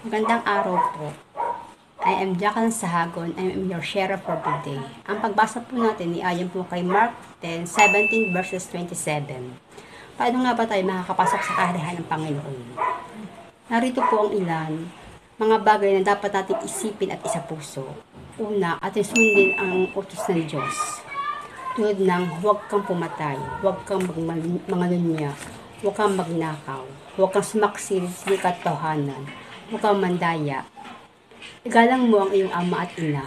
Magandang araw po. I am Jacqueline Sahagon. I am your sharer for today. Ang pagbasa po natin ay ayon po kay Mark 10:17 verses 27. Paano nga ba tayo makakapasok sa kaharian ng Panginoon? Narito po ang ilan, mga bagay na dapat natin isipin at isapuso. Una, ating sundin ang utos ng Diyos. Tulad ng huwag kang pumatay, huwag kang mangalunya, huwag kang magnakaw, huwag kang sumaksil sa katotohanan, huwag kang mandaya. Igalang mo ang iyong ama at ina.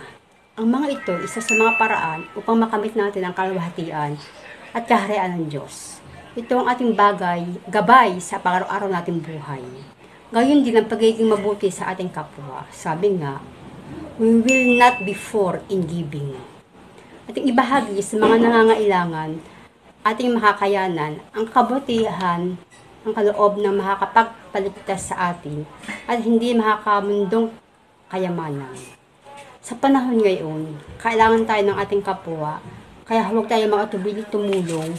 Ang mga ito, isa sa mga paraan upang makamit natin ang kalwahatian at kaharian ng Diyos. Ito ang ating gabay sa pang-araw-araw nating buhay. Gayon din ang pagiging mabuti sa ating kapwa. Sabi nga, we will not be poor in giving. Ating ibahagi sa mga nangangailangan, ating makakayanan, ang kabutihan, ang kaloob na makakapagpaligtas sa atin at hindi makakamundong kayamanan. Sa panahon ngayon, kailangan tayo ng ating kapwa, kaya huwag tayo makatubili tumulong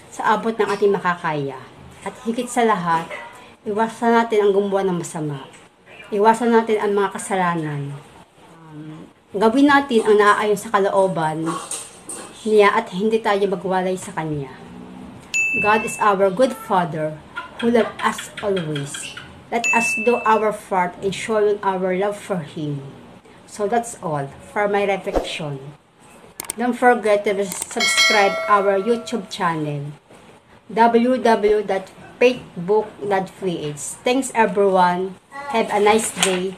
sa abot ng ating makakaya. At higit sa lahat, iwasan natin ang gumawa ng masama. Iwasan natin ang mga kasalanan. Gawin natin ang naaayon sa kalooban niya at hindi tayo magwalay sa Kanya. God is our good Father who loves us always. Let us do our part in showing our love for Him. So that's all for my reflection. Don't forget to subscribe our YouTube channel, www.faithbook.ph. Thanks everyone. Have a nice day.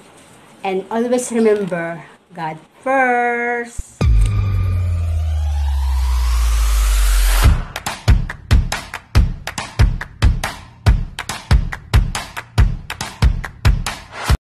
And always remember, God first.